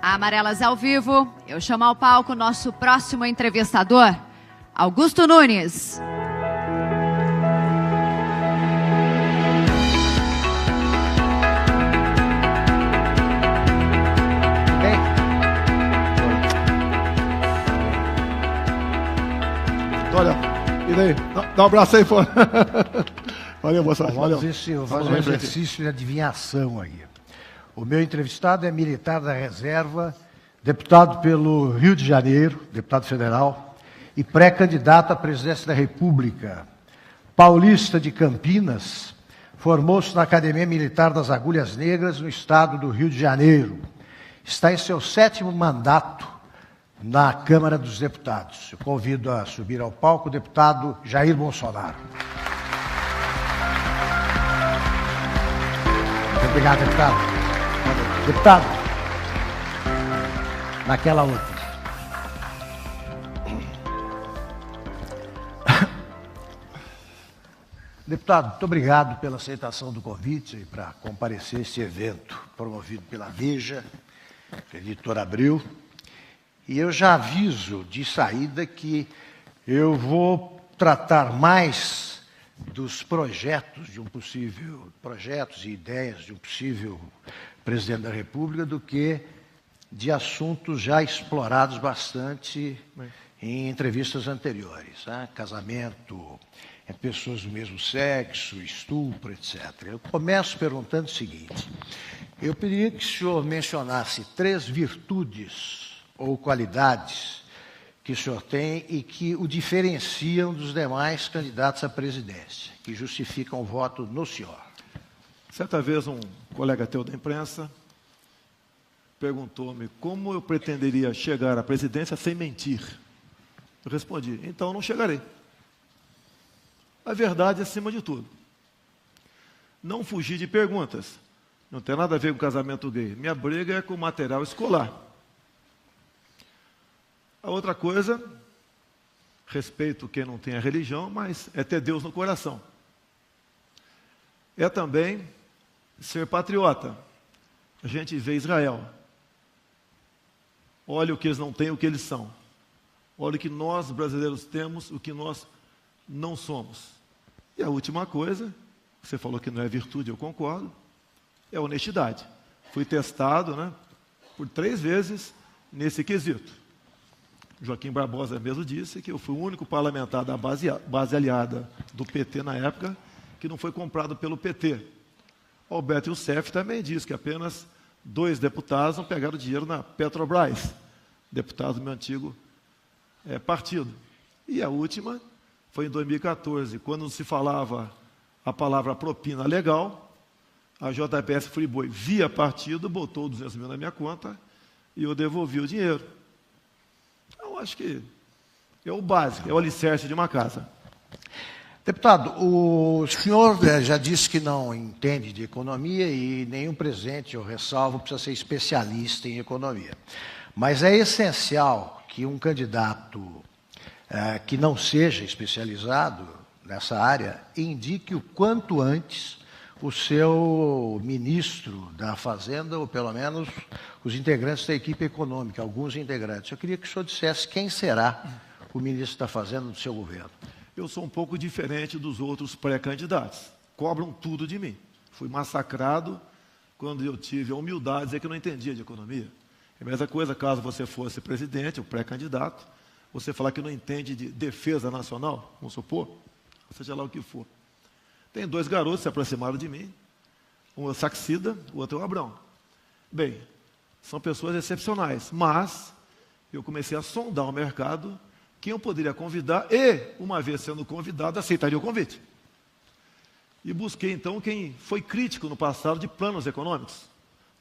Amarelas ao vivo, eu chamo ao palco o nosso próximo entrevistador, Augusto Nunes. Olha, e daí? Dá um abraço aí, pô. Valeu, moçada. Valeu. Vamos fazer um exercício de adivinhação aí. O meu entrevistado é militar da reserva, deputado pelo Rio de Janeiro, deputado federal, e pré-candidato à presidência da República. Paulista de Campinas, formou-se na Academia Militar das Agulhas Negras, no estado do Rio de Janeiro. Está em seu 7º mandato na Câmara dos Deputados. Eu convido a subir ao palco o deputado Jair Bolsonaro. Muito obrigado, deputado. Deputado, naquela outra. Deputado, muito obrigado pela aceitação do convite para comparecer a este evento promovido pela Veja, pela editora Abril. E eu já aviso de saída que eu vou tratar mais dos projetos e ideias de um possível presidente da República do que de assuntos já explorados bastante em entrevistas anteriores, né? Casamento, pessoas do mesmo sexo, estupro, etc. Eu começo perguntando o seguinte: eu pediria que o senhor mencionasse 3 virtudes ou qualidades que o senhor tem e que o diferenciam dos demais candidatos à presidência, que justificam o voto no senhor. Certa vez um colega teu da imprensa perguntou-me como eu pretenderia chegar à presidência sem mentir. Eu respondi: então não chegarei. A verdade acima de tudo. Não fugir de perguntas. Não tem nada a ver com casamento gay. Minha briga é com o material escolar. A outra coisa, respeito quem não tem a religião, mas é ter Deus no coração. É também ser patriota. A gente vê Israel. Olha o que eles não têm, o que eles são. Olha o que nós brasileiros temos, o que nós não somos. E a última coisa, você falou que não é virtude, eu concordo, é honestidade. Fui testado, né, por 3 vezes nesse quesito. Joaquim Barbosa mesmo disse que eu fui o único parlamentar da base aliada do PT na época que não foi comprado pelo PT. Alberto Youssef também disse que apenas 2 deputados não pegaram dinheiro na Petrobras, deputados do meu antigo partido. E a última foi em 2014, quando se falava a palavra propina legal, a JBS Friboi, via partido, botou 200 mil na minha conta e eu devolvi o dinheiro. Então, acho que é o básico, é o alicerce de uma casa. Deputado, o senhor já disse que não entende de economia e nenhum presidente, eu ressalvo, precisa ser especialista em economia. Mas é essencial que um candidato que não seja especializado nessa área indique o quanto antes o seu ministro da Fazenda, ou pelo menos os integrantes da equipe econômica, alguns integrantes. Eu queria que o senhor dissesse quem será o ministro da Fazenda do seu governo. Eu sou um pouco diferente dos outros pré-candidatos. Cobram tudo de mim. Fui massacrado quando eu tive a humildade de dizer que eu não entendia de economia. É a mesma coisa caso você fosse presidente, ou pré-candidato, você falar que não entende de defesa nacional, vamos supor, seja lá o que for. Tem 2 garotos que se aproximaram de mim, um é o Saxida, o outro é o Abrão. Bem, são pessoas excepcionais, mas eu comecei a sondar o mercado, quem eu poderia convidar e, uma vez sendo convidado, aceitaria o convite. E busquei, então, quem foi crítico no passado de planos econômicos.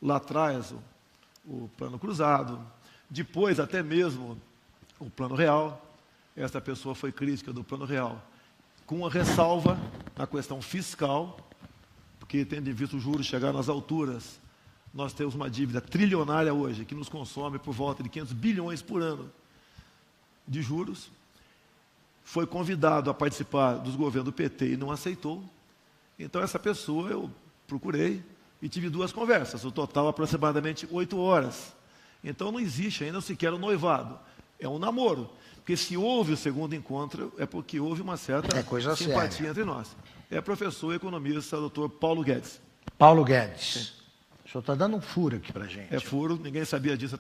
Lá atrás, o plano cruzado, depois até mesmo o plano real. Essa pessoa foi crítica do plano real, com uma ressalva na questão fiscal, porque tendo visto os juros chegar nas alturas, nós temos uma dívida trilionária hoje, que nos consome por volta de 500 bilhões por ano de juros. Foi convidado a participar dos governos do PT e não aceitou. Então essa pessoa eu procurei e tive 2 conversas, o total aproximadamente 8 horas. Então não existe ainda sequer o noivado. É um namoro. Porque se houve o segundo encontro, é porque houve uma certa simpatia entre nós. É professor economista, doutor Paulo Guedes. Paulo Guedes. Sim. O senhor está dando um furo aqui para a gente. É furo, ninguém sabia disso,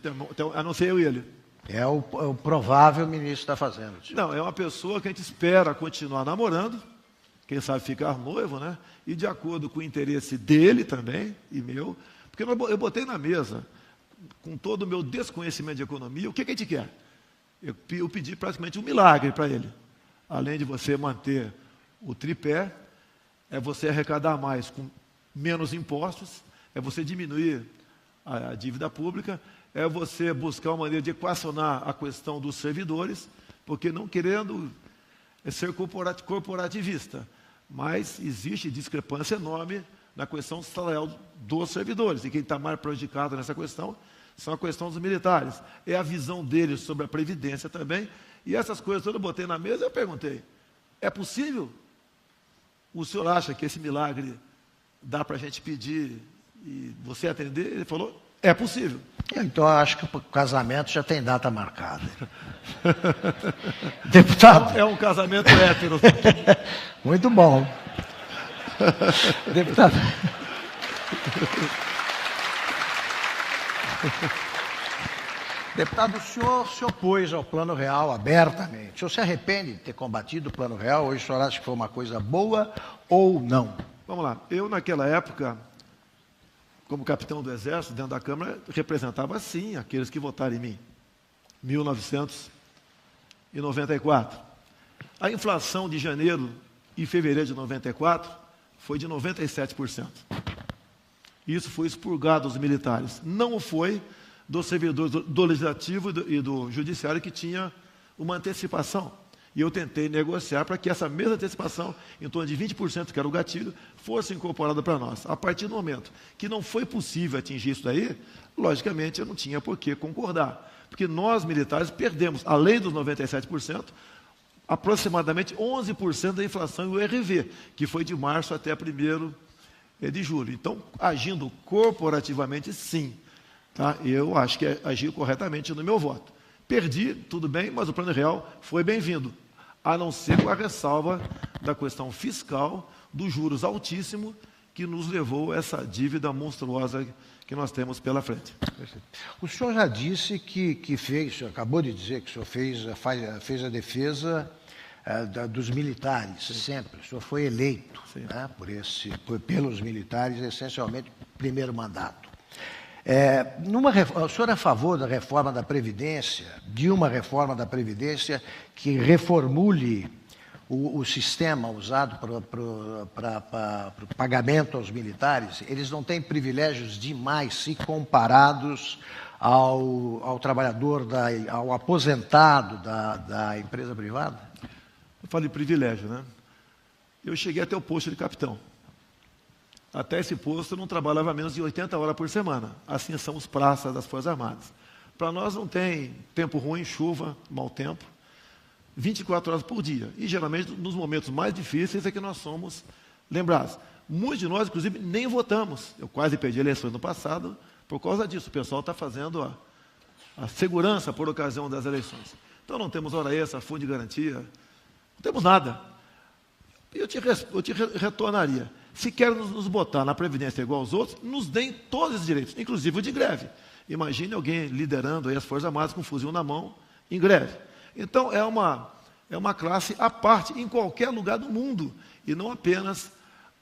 a não ser eu e ele. É o provável ministro da Fazenda. Senhor. Não, é uma pessoa que a gente espera continuar namorando, quem sabe ficar noivo, né? E de acordo com o interesse dele também, e meu, porque eu botei na mesa, com todo o meu desconhecimento de economia, o que a gente quer? Eu pedi praticamente um milagre para ele. Além de você manter o tripé, é você arrecadar mais com menos impostos, é você diminuir a dívida pública, é você buscar uma maneira de equacionar a questão dos servidores, porque não querendo ser corporativista, mas existe discrepância enorme na questão salarial dos servidores, e quem está mais prejudicado nessa questão são a questão dos militares. É a visão deles sobre a Previdência também, e essas coisas todas eu botei na mesa e eu perguntei, é possível? O senhor acha que esse milagre dá para a gente pedir e você atender? Ele falou, é possível. Então, eu acho que o casamento já tem data marcada. Deputado. É um casamento hétero. Muito bom. Deputado. Deputado, o senhor se opôs ao Plano Real abertamente. O senhor se arrepende de ter combatido o Plano Real? Hoje o senhor acha que foi uma coisa boa ou não? Vamos lá. Eu, naquela época, como capitão do Exército, dentro da Câmara, representava, sim, aqueles que votaram em mim. 1994. A inflação de janeiro e fevereiro de 94 foi de 97%. Isso foi expurgado dos militares. Não foi dos servidores do Legislativo e do Judiciário, que tinha uma antecipação. E eu tentei negociar para que essa mesma antecipação, em torno de 20%, que era o gatilho, fosse incorporada para nós. A partir do momento que não foi possível atingir isso daí, logicamente eu não tinha por que concordar. Porque nós, militares, perdemos, além dos 97%, aproximadamente 11% da inflação e o RV, que foi de março até 1º de julho. Então, agindo corporativamente, sim. Tá? Eu acho que agi corretamente no meu voto. Perdi, tudo bem, mas o Plano Real foi bem-vindo, a não ser com a ressalva da questão fiscal, dos juros altíssimos, que nos levou a essa dívida monstruosa que nós temos pela frente. O senhor já disse que fez, o senhor acabou de dizer que o senhor fez a defesa dos militares, sim, sempre. O senhor foi eleito, né, pelos militares, essencialmente, primeiro mandato. O senhor é a favor da reforma da Previdência, de uma reforma da Previdência que reformule o sistema usado para o pagamento aos militares? Eles não têm privilégios demais se comparados ao trabalhador, ao aposentado da empresa privada? Eu falei privilégio, né? Eu cheguei até o posto de capitão. Até esse posto eu não trabalhava menos de 80 horas por semana. Assim são os praças das Forças Armadas. Para nós não tem tempo ruim, chuva, mau tempo. 24 horas por dia. E geralmente nos momentos mais difíceis é que nós somos lembrados. Muitos de nós, inclusive, nem votamos. Eu quase perdi eleições no passado por causa disso. O pessoal está fazendo a segurança por ocasião das eleições. Então não temos hora extra, fundo de garantia, não temos nada. Eu te retornaria. Se querem nos botar na Previdência igual aos outros, nos deem todos os direitos, inclusive o de greve. Imagine alguém liderando aí as Forças Armadas com um fuzil na mão, em greve. Então, é uma classe à parte em qualquer lugar do mundo, e não apenas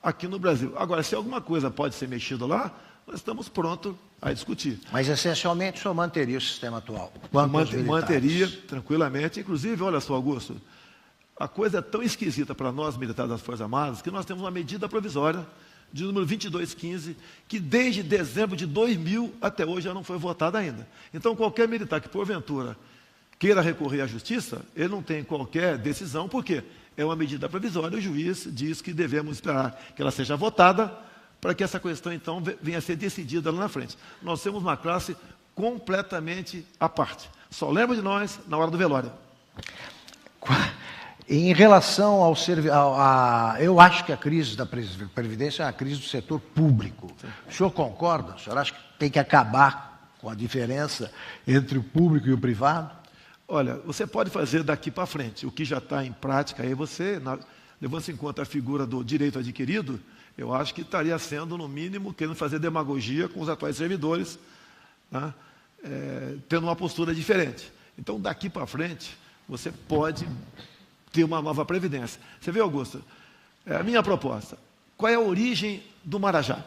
aqui no Brasil. Agora, se alguma coisa pode ser mexida lá, nós estamos prontos a discutir. Mas, essencialmente, o senhor manteria o sistema atual? Manteria, tranquilamente. Inclusive, olha só, Augusto, a coisa é tão esquisita para nós, militares das Forças Armadas, que nós temos uma medida provisória de número 2215, que desde dezembro de 2000 até hoje já não foi votada ainda. Então, qualquer militar que, porventura, queira recorrer à justiça, ele não tem qualquer decisão, porque é uma medida provisória, o juiz diz que devemos esperar que ela seja votada, para que essa questão, então, venha a ser decidida lá na frente. Nós temos uma classe completamente à parte. Só lembra de nós na hora do velório. Em relação ao serviço, eu acho que a crise da Previdência é uma crise do setor público. Sim. O senhor concorda? O senhor acha que tem que acabar com a diferença entre o público e o privado? Olha, você pode fazer daqui para frente. O que já está em prática, aí você, levando-se em conta a figura do direito adquirido, eu acho que estaria sendo, no mínimo, querendo fazer demagogia com os atuais servidores, né, tendo uma postura diferente. Então, daqui para frente, você pode ter uma nova previdência. Você vê, Augusto, a minha proposta. Qual é a origem do Marajá?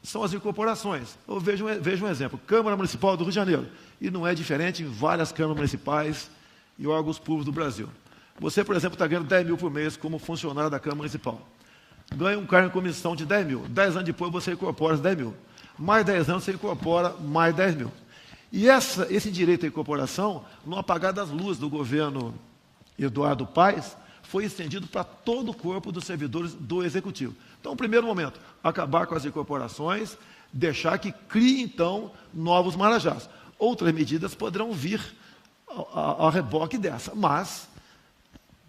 São as incorporações. Eu vejo um exemplo. Câmara Municipal do Rio de Janeiro. E não é diferente em várias câmaras municipais e órgãos públicos do Brasil. Você, por exemplo, está ganhando 10 mil por mês como funcionário da Câmara Municipal. Ganha um cargo em comissão de 10 mil. 10 anos depois você incorpora os 10 mil. Mais 10 anos você incorpora mais 10 mil. E esse direito à incorporação, no apagar das luzes do governo Eduardo Paes, foi estendido para todo o corpo dos servidores do Executivo. Então, no primeiro momento, acabar com as incorporações, deixar que crie, então, novos marajás. Outras medidas poderão vir ao reboque dessa, mas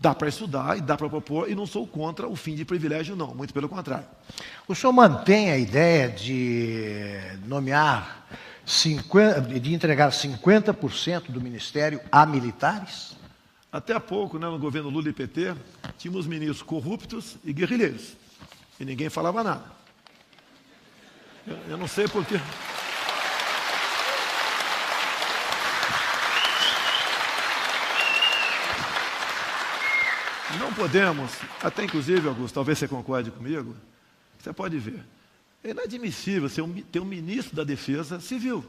dá para estudar e dá para propor, e não sou contra o fim de privilégio, não, muito pelo contrário. O senhor mantém a ideia de nomear, de entregar 50% do Ministério a militares? Até há pouco, né, no governo Lula e PT, tínhamos ministros corruptos e guerrilheiros. E ninguém falava nada. Eu não sei por quê. Não podemos, até inclusive, Augusto, talvez você concorde comigo, você pode ver, é inadmissível ter um ministro da Defesa civil.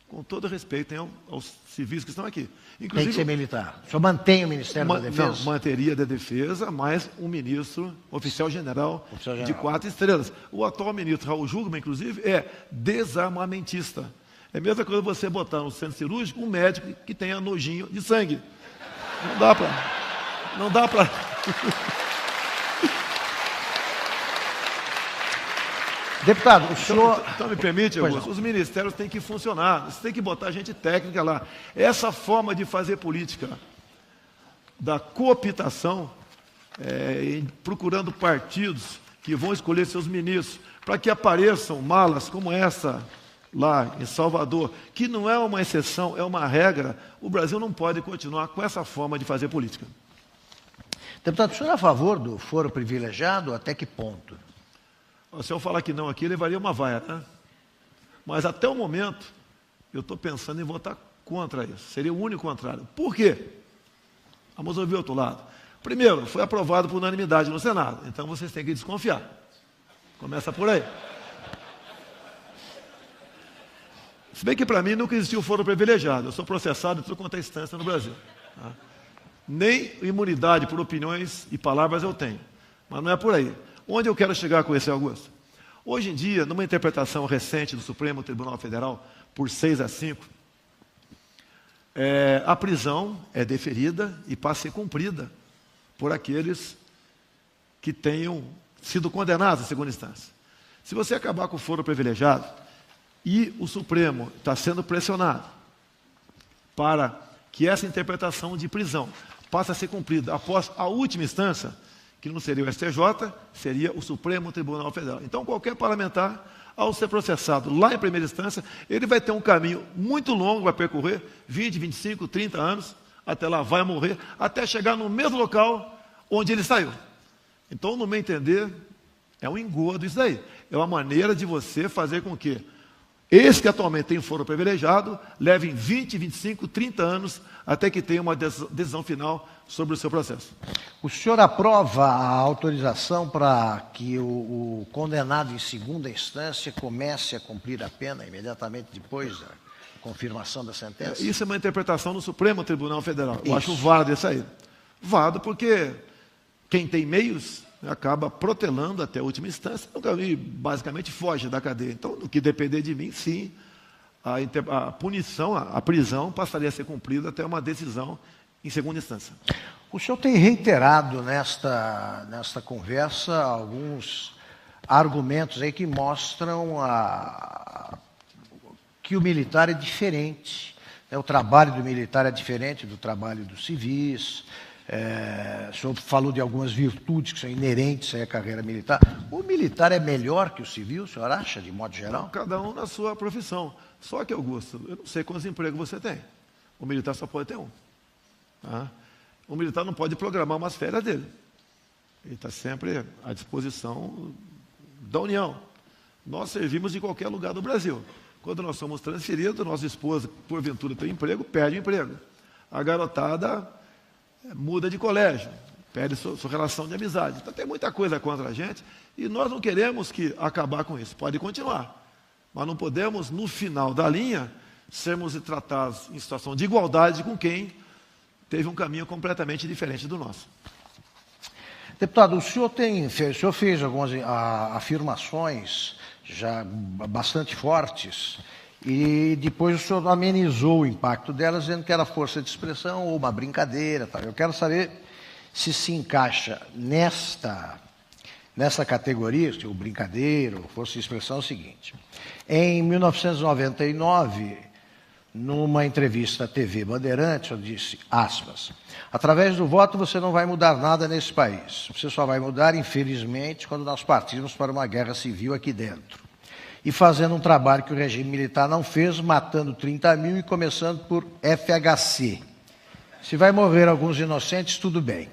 Com todo respeito aos civis que estão aqui. Inclusive, tem que ser militar. O senhor mantém o Ministério da Defesa? Não, manteria da Defesa, mas um ministro, oficial-general de 4 estrelas. O atual ministro, Raul Jungmann, inclusive, é desarmamentista. É a mesma coisa você botar no centro cirúrgico um médico que tenha nojinho de sangue. Não dá para... Deputado, o senhor... Então me permite, Augusto, os ministérios têm que funcionar, você tem que botar gente técnica lá. Essa forma de fazer política da cooptação, procurando partidos que vão escolher seus ministros, para que apareçam malas como essa lá em Salvador, que não é uma exceção, é uma regra, o Brasil não pode continuar com essa forma de fazer política. Deputado, o senhor é a favor do foro privilegiado? Até que ponto? Se eu falar que não aqui, levaria uma vaia, né? Mas até o momento, eu estou pensando em votar contra isso. Seria o único contrário. Por quê? Vamos ouvir o outro lado. Primeiro, foi aprovado por unanimidade no Senado. Então, vocês têm que desconfiar. Começa por aí. Se bem que, para mim, nunca existiu foro privilegiado. Eu sou processado em tudo quanto é instância no Brasil. Tá? Nem imunidade por opiniões e palavras eu tenho. Mas não é por aí. Onde eu quero chegar com esse, Augusto? Hoje em dia, numa interpretação recente do Supremo Tribunal Federal, por 6-5, a prisão é deferida e passa a ser cumprida por aqueles que tenham sido condenados em segunda instância. Se você acabar com o foro privilegiado e o Supremo está sendo pressionado para que essa interpretação de prisão passe a ser cumprida após a última instância, que não seria o STJ, seria o Supremo Tribunal Federal. Então, qualquer parlamentar, ao ser processado lá em primeira instância, ele vai ter um caminho muito longo para percorrer, 20, 25, 30 anos, até lá vai morrer, até chegar no mesmo local onde ele saiu. Então, no meu entender, é um engodo isso daí. É uma maneira de você fazer com que esse que atualmente tem foro privilegiado levem 20, 25, 30 anos até que tenha uma decisão final sobre o seu processo. O senhor aprova a autorização para que o condenado em segunda instância comece a cumprir a pena imediatamente depois da confirmação da sentença? Isso é uma interpretação do Supremo Tribunal Federal. Eu acho válido isso aí. Válido porque quem tem meios acaba protelando até a última instância, e basicamente foge da cadeia. Então, no que depender de mim, sim, a punição, a prisão passaria a ser cumprida até uma decisão em segunda instância. O senhor tem reiterado nesta conversa alguns argumentos aí que mostram que o militar é diferente, né? O trabalho do militar é diferente do trabalho dos civis. O senhor falou de algumas virtudes que são inerentes à carreira militar. O militar é melhor que o civil, o senhor acha, de modo geral? Cada um na sua profissão. Só que, Augusto, eu não sei quantos empregos você tem. O militar só pode ter um. Tá? O militar não pode programar umas férias dele. Ele está sempre à disposição da União. Nós servimos em qualquer lugar do Brasil. Quando nós somos transferidos, nossa esposa, porventura, tem emprego, perde o emprego. A garotada muda de colégio, perde sua relação de amizade. Então tem muita coisa contra a gente e nós não queremos acabar com isso. Pode continuar. Mas não podemos, no final da linha, sermos tratados em situação de igualdade com quem teve um caminho completamente diferente do nosso. Deputado, o senhor fez algumas afirmações já bastante fortes e depois o senhor amenizou o impacto delas, dizendo que era força de expressão ou uma brincadeira. Tal. Eu quero saber se encaixa nessa categoria, o brincadeira ou força de expressão, é o seguinte. Em 1999, numa entrevista à TV Bandeirantes, eu disse, aspas, através do voto você não vai mudar nada nesse país. Você só vai mudar, infelizmente, quando nós partirmos para uma guerra civil aqui dentro. E fazendo um trabalho que o regime militar não fez, matando 30 mil e começando por FHC. Se vai morrer alguns inocentes, tudo bem.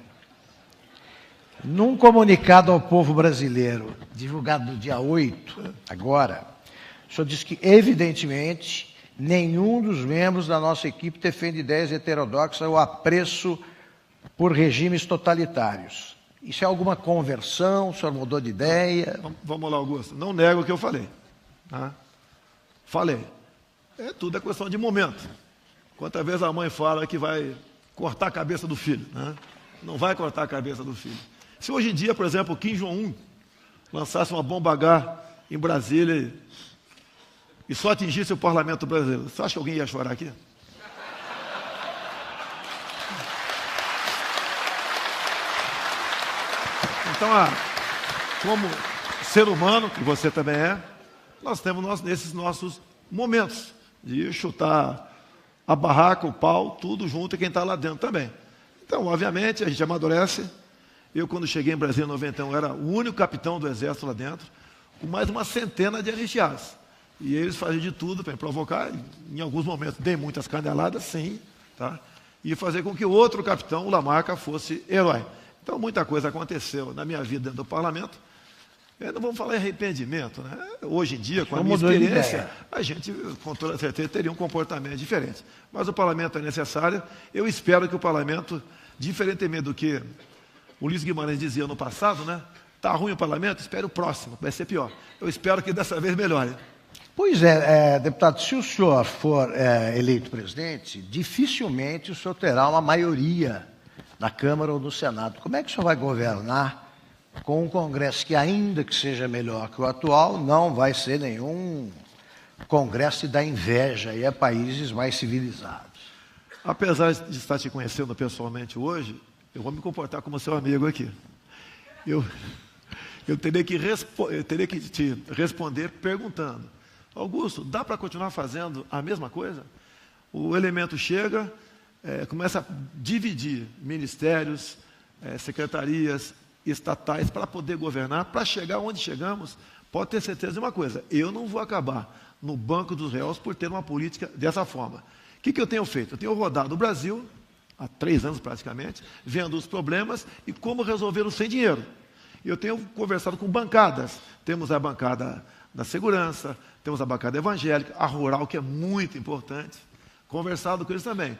Num comunicado ao povo brasileiro, divulgado no dia 8, agora, o senhor disse que, evidentemente, nenhum dos membros da nossa equipe defende ideias heterodoxas ou apreço por regimes totalitários. Isso é alguma conversão? O senhor mudou de ideia? Vamos lá, Augusto. Não nego o que eu falei. Tá? Falei. Tudo é questão de momento. Quantas vezes a mãe fala que vai cortar a cabeça do filho? Né? Não vai cortar a cabeça do filho. Se hoje em dia, por exemplo, o Kim Jong-un lançasse uma bomba H em Brasília e só atingisse o parlamento brasileiro, você acha que alguém ia chorar aqui? Então, como ser humano, que você também é, nós temos nesses nossos momentos de chutar a barraca, o pau, tudo junto e quem está lá dentro também. Então, obviamente, a gente amadurece. Eu, quando cheguei em Brasília em 91, era o único capitão do Exército lá dentro, com mais uma centena de anistiados. E eles faziam de tudo para me provocar, em alguns momentos dei muitas caneladas, sim, tá? E fazer com que o outro capitão, o Lamarca, fosse herói. Então, muita coisa aconteceu na minha vida dentro do parlamento. Não vamos falar em arrependimento, né? Hoje em dia, com a minha experiência, a gente, com toda certeza, teria um comportamento diferente. Mas o parlamento é necessário. Eu espero que o parlamento, diferentemente do que o Luiz Guimarães dizia no passado, né? Está ruim o parlamento? Espere o próximo, vai ser pior. Eu espero que dessa vez melhore. Pois é, deputado, se o senhor for eleito presidente, dificilmente o senhor terá uma maioria na Câmara ou no Senado. Como é que o senhor vai governar com um Congresso que, ainda que seja melhor que o atual, não vai ser nenhum Congresso da inveja e a países mais civilizados? Apesar de estar te conhecendo pessoalmente hoje, eu vou me comportar como seu amigo aqui. Eu teria que te responder perguntando, Augusto, dá para continuar fazendo a mesma coisa? O elemento chega, começa a dividir ministérios, secretarias estatais para poder governar, para chegar onde chegamos, pode ter certeza de uma coisa, eu não vou acabar no banco dos réus por ter uma política dessa forma. O que eu tenho feito? Eu tenho rodado o Brasil, há 3 anos praticamente, vendo os problemas e como resolvê-los sem dinheiro. Eu tenho conversado com bancadas, temos a bancada da segurança, temos a bancada evangélica, a rural, que é muito importante, conversado com eles também.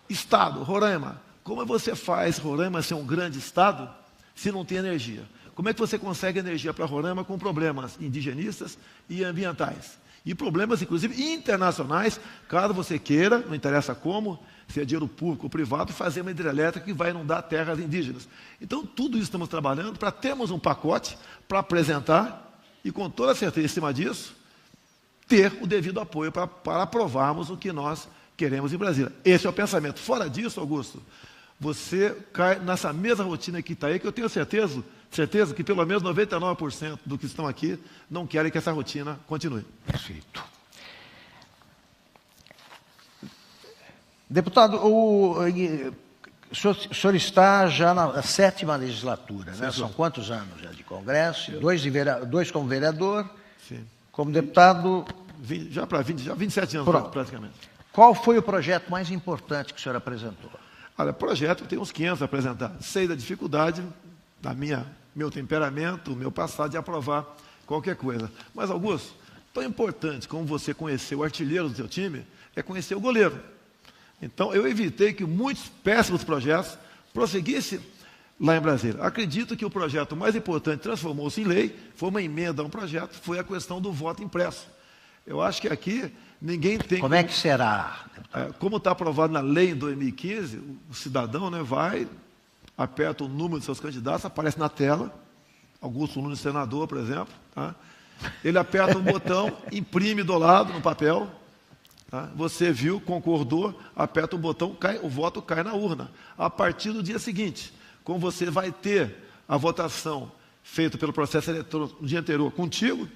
Estado, Roraima, como você faz Roraima ser um grande estado se não tem energia? Como é que você consegue energia para Roraima com problemas indigenistas e ambientais? E problemas, inclusive, internacionais, caso você queira, não interessa como, se é dinheiro público ou privado, fazer uma hidrelétrica que vai inundar terras indígenas. Então, tudo isso estamos trabalhando para termos um pacote para apresentar e, com toda certeza, em cima disso, ter o devido apoio para aprovarmos o que nós queremos em Brasília. Esse é o pensamento. Fora disso, Augusto, você cai nessa mesma rotina que está aí, que eu tenho certeza que pelo menos 99% do que estão aqui não querem que essa rotina continue. Perfeito. Deputado, o senhor está já na 7ª legislatura, né? São quantos anos já de Congresso? 2 como vereador, sim. Como deputado, já 27 anos, Pronto. praticamente. Qual foi o projeto mais importante que o senhor apresentou? Olha, projeto, tem uns 500 a apresentar. Sei da dificuldade, meu temperamento, meu passado de aprovar qualquer coisa. Mas, Augusto, tão importante como você conhecer o artilheiro do seu time, é conhecer o goleiro. Então, eu evitei que muitos péssimos projetos prosseguissem lá em Brasília. Acredito que o projeto mais importante transformou-se em lei, foi uma emenda a um projeto, foi a questão do voto impresso. Eu acho que aqui ninguém tem... Como é que será? Como está aprovado na lei em 2015, o cidadão, né, vai, aperta o número de seus candidatos, aparece na tela, Augusto Nunes, senador, por exemplo, tá? Ele aperta um botão, imprime do lado no papel, tá? Você viu, concordou, aperta um botão, o voto cai na urna. A partir do dia seguinte, como você vai ter a votação feita pelo processo eletrônico no dia anterior contigo,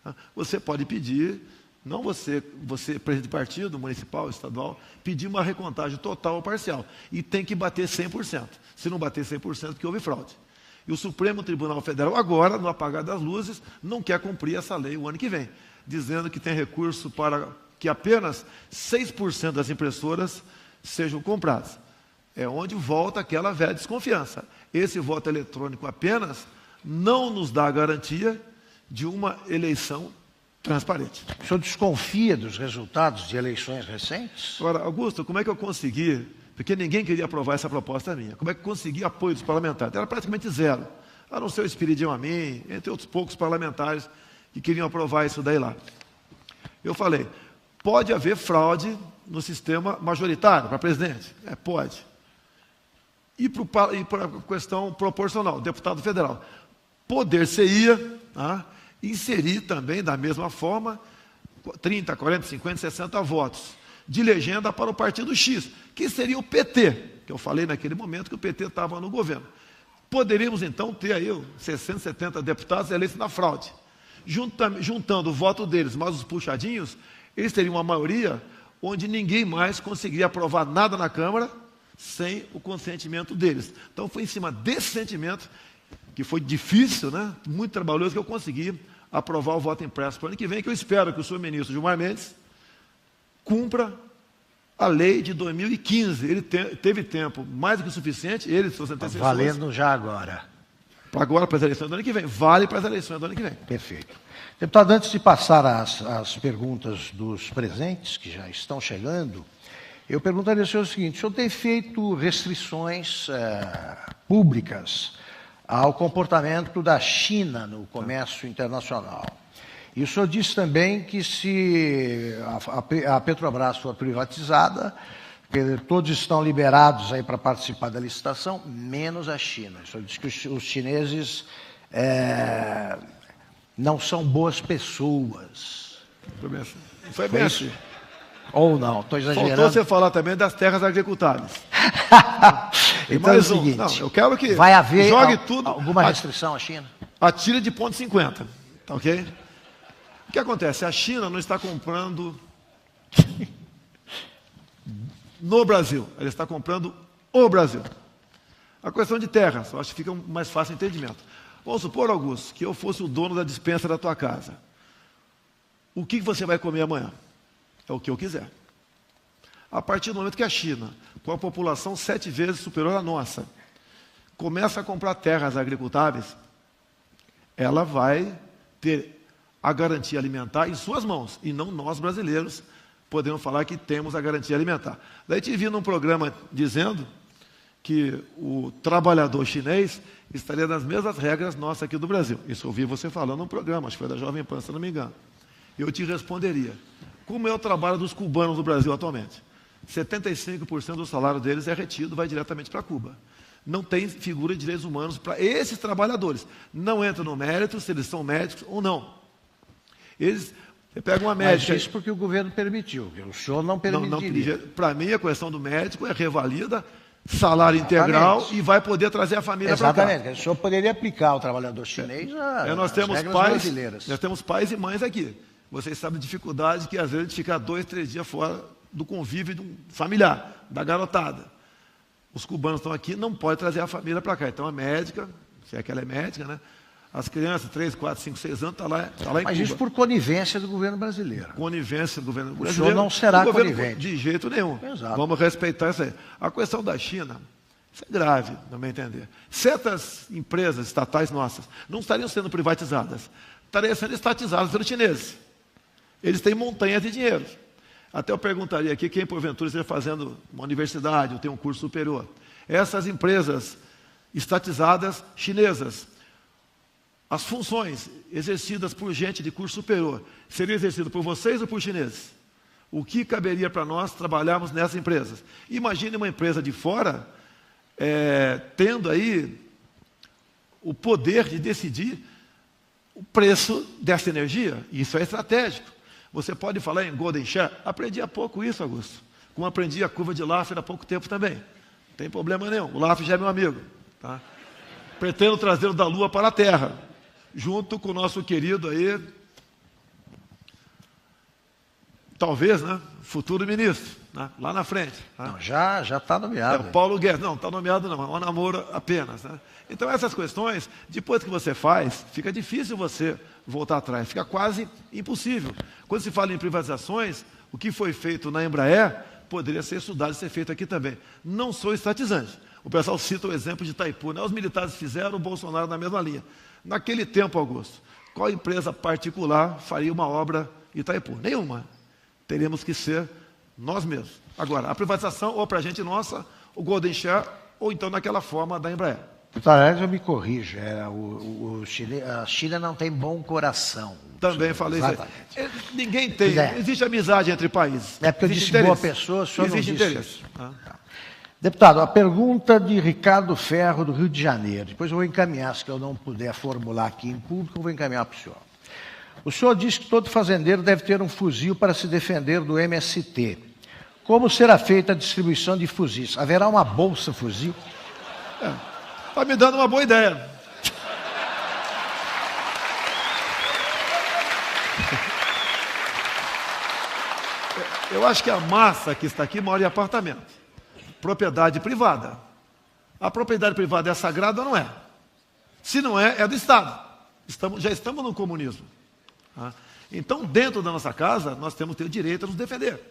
tá? Você pode pedir, não você, presidente de partido, municipal, estadual, pedir uma recontagem total ou parcial. E tem que bater 100%. Se não bater 100%, porque houve fraude. E o Supremo Tribunal Federal, agora, no apagar das luzes, não quer cumprir essa lei o ano que vem, dizendo que tem recurso para que apenas 6% das impressoras sejam compradas. É onde volta aquela velha desconfiança. Esse voto eletrônico apenas não nos dá a garantia de uma eleição transparente. O senhor desconfia dos resultados de eleições recentes? Agora, Augusto, como é que eu consegui, porque ninguém queria aprovar essa proposta minha, como é que eu consegui apoio dos parlamentares? Era praticamente zero, a não ser o Espiridião a mim, entre outros poucos parlamentares que queriam aprovar isso daí lá. Eu falei, pode haver fraude no sistema majoritário para presidente? Pode. E para a questão proporcional, deputado federal. Poder-se-ia, tá, inserir também, da mesma forma, 30, 40, 50, 60 votos de legenda para o partido X, que seria o PT, que eu falei naquele momento que o PT estava no governo. Poderíamos, então, ter aí 60, 70 deputados eleitos na fraude. Juntando o voto deles mais os puxadinhos, eles teriam uma maioria onde ninguém mais conseguiria aprovar nada na Câmara sem o consentimento deles. Então, foi em cima desse sentimento, que foi difícil, né, muito trabalhoso, que eu consegui aprovar o voto impresso para o ano que vem, que eu espero que o senhor ministro Gilmar Mendes cumpra a lei de 2015. Ele teve tempo mais do que suficiente, ele e seus antecessores. Valendo já agora. Agora para as eleições do ano que vem. Vale para as eleições do ano que vem. Perfeito. Deputado, antes de passar às perguntas dos presentes, que já estão chegando, eu perguntaria ao senhor o seguinte: o senhor tem feito restrições públicas ao comportamento da China no comércio internacional. E o senhor disse também que se a Petrobras for privatizada, que todos estão liberados aí para participar da licitação, menos a China. O senhor disse que os chineses não são boas pessoas. Foi bem assim. Ou não, estou exagerando. Faltou você falar também das terras agricultáveis. Então é o seguinte, não, eu quero que vai haver alguma restrição à China? Atire de ponto 50, tá ok? O que acontece? A China não está comprando no Brasil, ela está comprando o Brasil. A questão de terras, eu acho que fica mais fácil o entendimento. Vamos supor, Augusto, que eu fosse o dono da despensa da tua casa. O que você vai comer amanhã? É o que eu quiser. A partir do momento que a China, com a população 7 vezes superior à nossa, começa a comprar terras agricultáveis, ela vai ter a garantia alimentar em suas mãos, e não nós brasileiros podemos falar que temos a garantia alimentar. Daí te vi num programa dizendo que o trabalhador chinês estaria nas mesmas regras nossas aqui do Brasil. Isso eu ouvi você falando num programa, acho que foi da Jovem Pan, se não me engano. Eu te responderia, como é o trabalho dos cubanos no Brasil atualmente? 75% do salário deles é retido, vai diretamente para Cuba. Não tem figura de direitos humanos para esses trabalhadores. Não entra no mérito se eles são médicos ou não. Você pega uma médica... Mas isso porque o governo permitiu, o senhor não permitiria. Para mim, a questão do médico é revalida, salário integral e vai poder trazer a família para cá. Exatamente. O senhor poderia aplicar o trabalhador chinês nós temos regras pais brasileiras. Nós temos pais e mães aqui. Vocês sabem a dificuldade que às vezes de ficar 2, 3 dias fora do convívio de um familiar, da garotada. Os cubanos estão aqui, não pode trazer a família para cá. Então a médica, se é que ela é médica, né? As crianças, 3, 4, 5, 6 anos, está lá em Mas Cuba. isso por conivência do governo brasileiro. Conivência do governo O brasileiro. senhor não será o governo, conivente. de jeito nenhum. Exato. Vamos respeitar isso aí. A questão da China, isso é grave, no meu entender. Certas empresas estatais nossas não estariam sendo privatizadas, estariam sendo estatizadas pelos chineses. Eles têm montanhas de dinheiro. Até eu perguntaria aqui quem, porventura, esteja fazendo uma universidade ou tem um curso superior. Essas empresas estatizadas chinesas, as funções exercidas por gente de curso superior seriam exercidas por vocês ou por chineses? O que caberia para nós trabalharmos nessas empresas? Imagine uma empresa de fora tendo aí o poder de decidir o preço dessa energia. Isso é estratégico. Você pode falar em Golden Share? Aprendi há pouco isso, Augusto. Como aprendi a curva de Laffer há pouco tempo também. Não tem problema nenhum. O Laffer já é meu amigo. Tá? Pretendo trazê-lo da Lua para a Terra, junto com o nosso querido aí, talvez, né, futuro ministro, né, lá na frente. Né? Não, já está nomeado. Paulo Guedes. Não, está nomeado não, é um namoro apenas. Né? Então essas questões, depois que você faz, fica difícil você voltar atrás, fica quase impossível. Quando se fala em privatizações, o que foi feito na Embraer poderia ser estudado e ser feito aqui também. Não sou estatizante. O pessoal cita o exemplo de Itaipu, né? Os militares fizeram, o Bolsonaro na mesma linha. Naquele tempo, Augusto, qual empresa particular faria uma obra em Itaipu? Nenhuma. Teríamos que ser nós mesmos. Agora, a privatização, ou para a gente nossa, o Golden Share, ou então naquela forma da Embraer. Aliás, eu me corrijo, a China não tem bom coração. Também falei isso aí. Ninguém tem, não existe amizade entre países. É porque eu disse boa pessoa, o senhor não disse isso. Deputado, a pergunta de Ricardo Ferro, do Rio de Janeiro. Depois eu vou encaminhar, se eu não puder formular aqui em público, eu vou encaminhar para o senhor. O senhor diz que todo fazendeiro deve ter um fuzil para se defender do MST. Como será feita a distribuição de fuzis? Haverá uma bolsa fuzil? Está me dando uma boa ideia. Eu acho que a massa que está aqui mora em apartamento. Propriedade privada. A propriedade privada é sagrada ou não é? Se não é, é do Estado. Já estamos no comunismo. Tá? Então, dentro da nossa casa, nós temos que ter o direito a nos defender.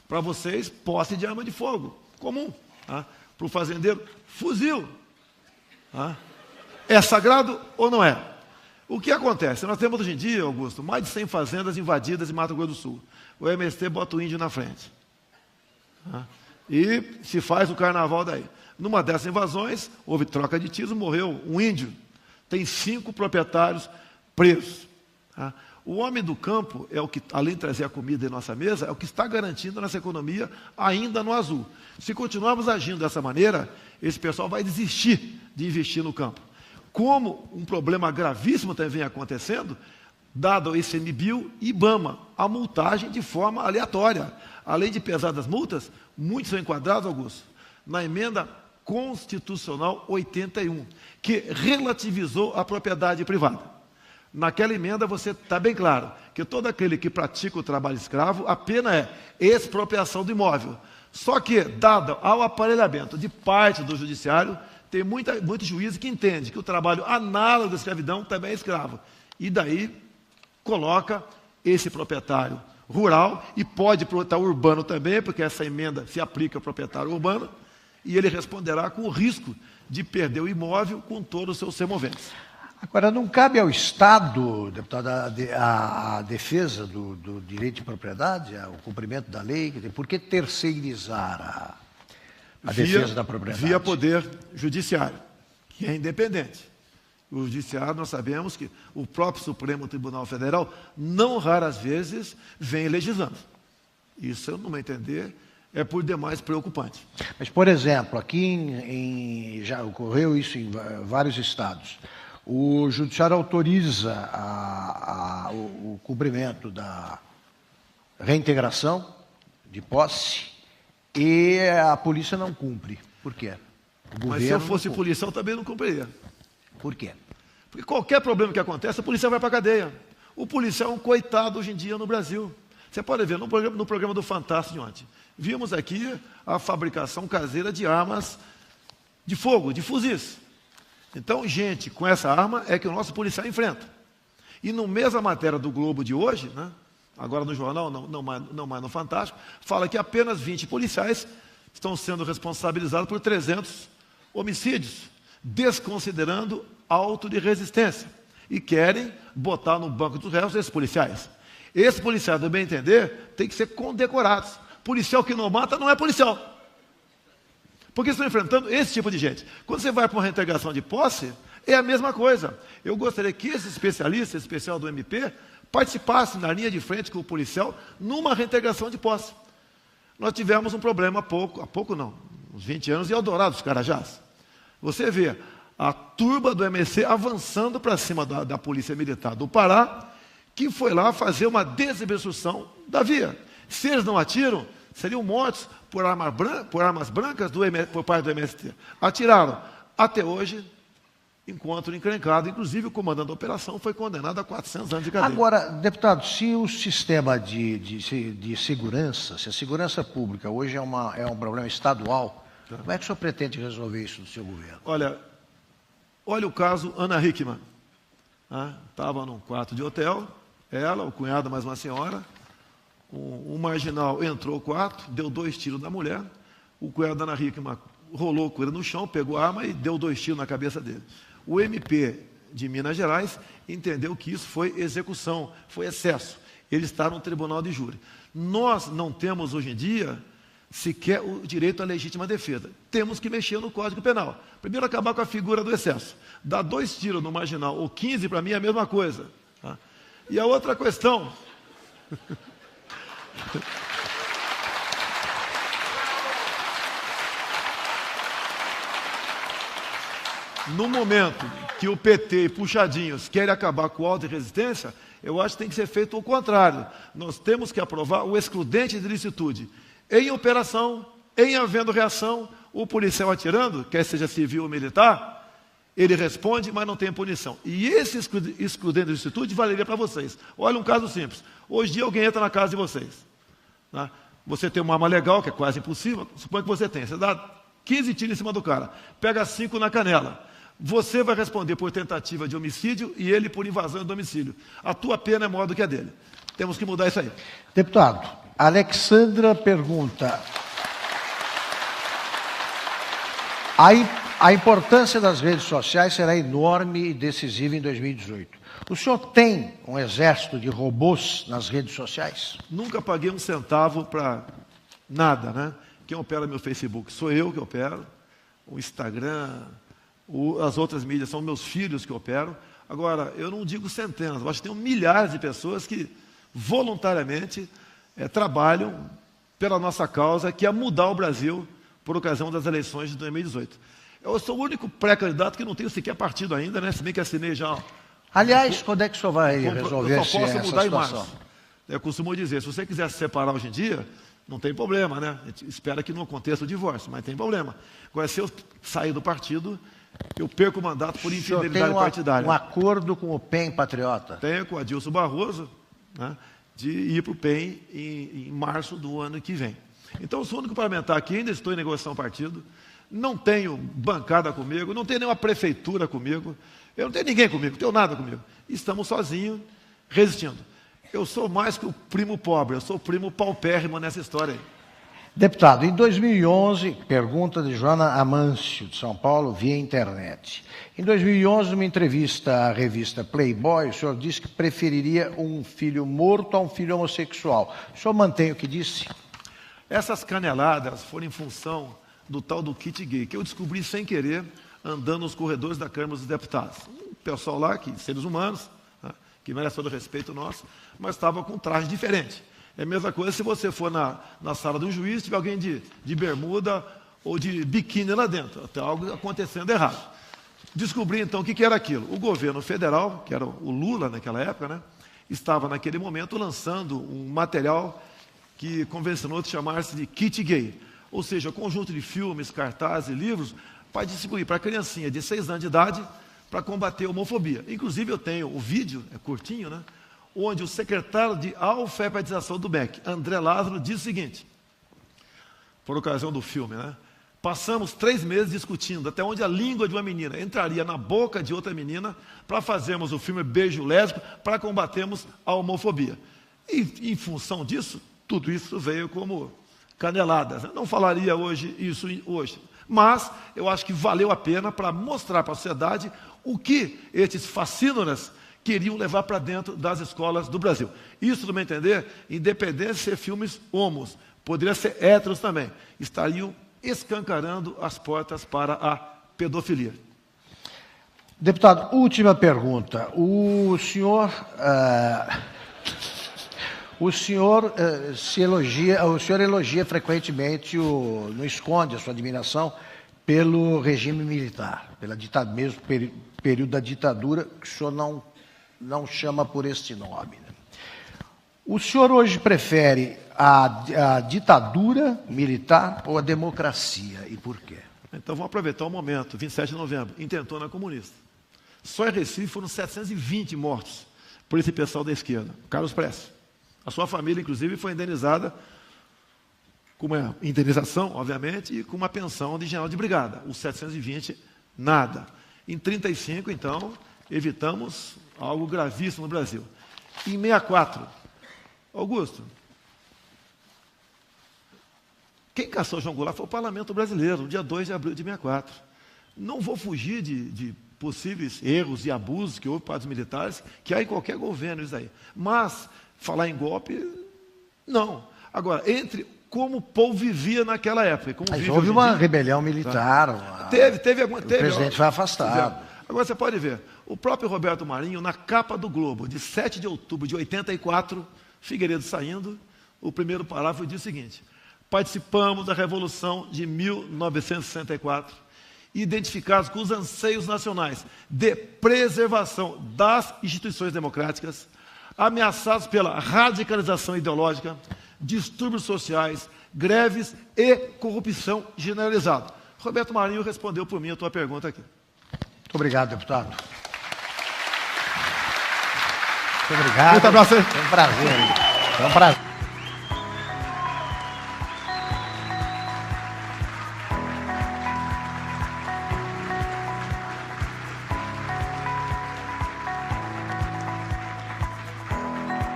Para vocês, posse de arma de fogo, comum. Tá? Para o fazendeiro, fuzil. Tá? É sagrado ou não é? O que acontece? Nós temos hoje em dia, Augusto, mais de 100 fazendas invadidas em Mato Grosso do Sul. O MST bota o índio na frente. Tá? E se faz o carnaval daí. Numa dessas invasões, houve troca de tiros, morreu um índio. Tem 5 proprietários presos. Tá? O homem do campo é o que, além de trazer a comida em nossa mesa, é o que está garantindo a nossa economia ainda no azul. Se continuarmos agindo dessa maneira, esse pessoal vai desistir de investir no campo. Como um problema gravíssimo também vem acontecendo, dado ao ICMBio e IBAMA, a multagem de forma aleatória. Além de pesadas multas, muitos são enquadrados, Augusto, na emenda constitucional 81, que relativizou a propriedade privada. Naquela emenda você está bem claro que todo aquele que pratica o trabalho escravo, a pena é expropriação do imóvel. Só que, dado ao aparelhamento de parte do judiciário, tem muito juiz que entende que o trabalho análogo à escravidão também é escravo. E daí coloca esse proprietário rural e pode proprietário urbano também, porque essa emenda se aplica ao proprietário urbano, e ele responderá com o risco de perder o imóvel com todos os seus semoventes. Agora, não cabe ao Estado, deputado, a defesa do direito de propriedade, o cumprimento da lei? Por que terceirizar a defesa da propriedade? Via poder judiciário, que é independente. O judiciário, nós sabemos que o próprio Supremo Tribunal Federal, não raras vezes, vem legislando. Isso, no meu entender, é por demais preocupante. Mas, por exemplo, aqui já ocorreu isso em vários estados. O judiciário autoriza o cumprimento da reintegração de posse e a polícia não cumpre. Por quê? Mas se eu fosse policial, também não cumpriria. Por quê? Porque qualquer problema que acontece, a polícia vai para a cadeia. O policial é um coitado hoje em dia no Brasil. Você pode ver no programa do Fantástico de ontem. Vimos aqui a fabricação caseira de armas de fogo, de fuzis. Então, gente com essa arma é que o nosso policial enfrenta. E no mesma matéria do Globo de hoje, né, agora no jornal, não mais no Fantástico, fala que apenas 20 policiais estão sendo responsabilizados por 300 homicídios, desconsiderando auto de resistência. E querem botar no banco dos réus esses policiais. Esses policiais, do bem entender, têm que ser condecorados. Policial que não mata não é policial. Porque estão enfrentando esse tipo de gente. Quando você vai para uma reintegração de posse, é a mesma coisa. Eu gostaria que esses especialistas, especial do MP, participassem na linha de frente com o policial numa reintegração de posse. Nós tivemos um problema há pouco não, uns 20 anos, em Eldorado dos Carajás. Você vê a turba do MST avançando para cima da Polícia Militar do Pará, que foi lá fazer uma desobstrução da via. Se eles não atiram, seriam mortos por armas brancas por parte do MST. Atiraram. Até hoje, encontro encrencado. Inclusive, o comandante da operação foi condenado a 400 anos de cadeia. Agora, deputado, se o sistema de segurança, se a segurança pública hoje é um problema estadual, como é que o senhor pretende resolver isso no seu governo? Olha o caso Ana Hickman. Estava num quarto de hotel, ela, o cunhado, mais uma senhora. Um marginal entrou no quarto, deu 2 tiros na mulher. O cunhado da Ana Hickman rolou com ele no chão, pegou a arma e deu 2 tiros na cabeça dele. O MP de Minas Gerais entendeu que isso foi execução, foi excesso. Ele está no tribunal de júri. Nós não temos hoje em dia sequer o direito à legítima defesa. Temos que mexer no Código Penal. Primeiro, acabar com a figura do excesso. Dar 2 tiros no marginal ou 15, para mim, é a mesma coisa. E a outra questão... No momento que o PT e puxadinhos querem acabar com o auto de resistência, eu acho que tem que ser feito o contrário. Nós temos que aprovar o excludente de licitude. Em operação, em havendo reação, o policial atirando, quer seja civil ou militar, ele responde, mas não tem punição. E esse excludente de licitude valeria para vocês. Olha um caso simples. Hoje em dia alguém entra na casa de vocês. Você tem uma arma legal, que é quase impossível, suponha que você tem. Você dá 15 tiros em cima do cara, pega 5 na canela. Você vai responder por tentativa de homicídio e ele por invasão de domicílio. A tua pena é maior do que a dele. Temos que mudar isso aí. Deputado, Alexandra pergunta: a importância das redes sociais será enorme e decisiva em 2018. O senhor tem um exército de robôs nas redes sociais? Nunca paguei um centavo para nada, né? Quem opera meu Facebook sou eu que opero, o Instagram, as outras mídias são meus filhos que operam. Agora, eu não digo centenas, eu acho que tem milhares de pessoas que voluntariamente trabalham pela nossa causa, que é mudar o Brasil por ocasião das eleições de 2018. Eu sou o único pré-candidato que não tenho sequer partido ainda, né? Se bem que assinei já... Aliás, quando é que o senhor vai resolver essa situação? Eu só posso mudar em março. Eu costumo dizer, se você quiser se separar hoje em dia, não tem problema, né? A gente espera que não aconteça o divórcio, mas tem problema. Agora, se eu sair do partido, eu perco o mandato por infidelidade partidária. Um acordo com o PEN Patriota? Tenho com o Adilson Barroso, né, de ir para o PEN em março do ano que vem. Então, eu sou o único parlamentar aqui, ainda estou em negociação partido, não tenho bancada comigo, não tenho nenhuma prefeitura comigo, eu não tenho ninguém comigo, não tenho nada comigo. Estamos sozinhos, resistindo. Eu sou mais que o primo pobre, eu sou o primo paupérrimo nessa história aí. Deputado, em 2011, pergunta de Joana Amâncio, de São Paulo, via internet. Em 2011, numa entrevista à revista Playboy, o senhor disse que preferiria um filho morto a um filho homossexual. O senhor mantém o que disse? Essas caneladas foram em função do tal do kit gay, que eu descobri sem querer, andando nos corredores da Câmara dos Deputados. Um pessoal lá, seres humanos, né, que merece todo o respeito nosso, mas estava com um traje diferente. É a mesma coisa se você for na sala do juiz, tiver alguém de bermuda ou de biquíni lá dentro. Até algo acontecendo errado. Descobri, então, o que era aquilo. O governo federal, que era o Lula naquela época, né, estava, naquele momento, lançando um material que convencionou de chamar-se de kit gay. Ou seja, um conjunto de filmes, cartazes e livros para distribuir para a criancinha de 6 anos de idade para combater a homofobia. Inclusive, eu tenho o vídeo, é curtinho, né? Onde o secretário de alfabetização do MEC, André Lázaro, diz o seguinte, por ocasião do filme, né? Passamos 3 meses discutindo até onde a língua de uma menina entraria na boca de outra menina para fazermos o filme Beijo Lésbico, para combatermos a homofobia. E, em função disso, tudo isso veio como caneladas. Não falaria isso hoje, mas eu acho que valeu a pena para mostrar para a sociedade o que esses fascínoras queriam levar para dentro das escolas do Brasil. Isso, no meu entender, independente de ser filmes homos, poderia ser héteros também, estariam escancarando as portas para a pedofilia. Deputado, última pergunta. O senhor elogia frequentemente, não esconde a sua admiração pelo regime militar, mesmo período da ditadura, que o senhor não chama por este nome. Né? O senhor hoje prefere a ditadura militar ou a democracia, e por quê? Então vamos aproveitar o momento, 27 de novembro, intentona comunista. Só em Recife foram 720 mortos por esse pessoal da esquerda. Carlos Prestes. A sua família, inclusive, foi indenizada com uma indenização, obviamente, e com uma pensão de general de brigada. Os 720, nada. Em 35, então, evitamos algo gravíssimo no Brasil. Em 64, Augusto, quem caçou João Goulart foi o Parlamento Brasileiro, no dia 2 de abril de 64. Não vou fugir de possíveis erros e abusos que houve para os militares, que há em qualquer governo isso aí. Mas, falar em golpe, não. Agora, entre como o povo vivia naquela época. Como mas houve uma rebelião militar. Tá? Teve alguma. O presidente foi afastado. Agora, você pode ver, o próprio Roberto Marinho, na capa do Globo, de 7 de outubro de 84, Figueiredo saindo, o primeiro parágrafo diz o seguinte: participamos da Revolução de 1964, identificados com os anseios nacionais de preservação das instituições democráticas, ameaçados pela radicalização ideológica, distúrbios sociais, greves e corrupção generalizada. Roberto Marinho respondeu por mim a tua pergunta aqui. Muito obrigado, deputado. Muito obrigado. Muito abraço. Foi um prazer. Foi um prazer.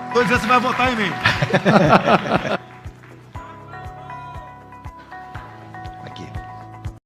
Estou dizendo que você vai votar em mim.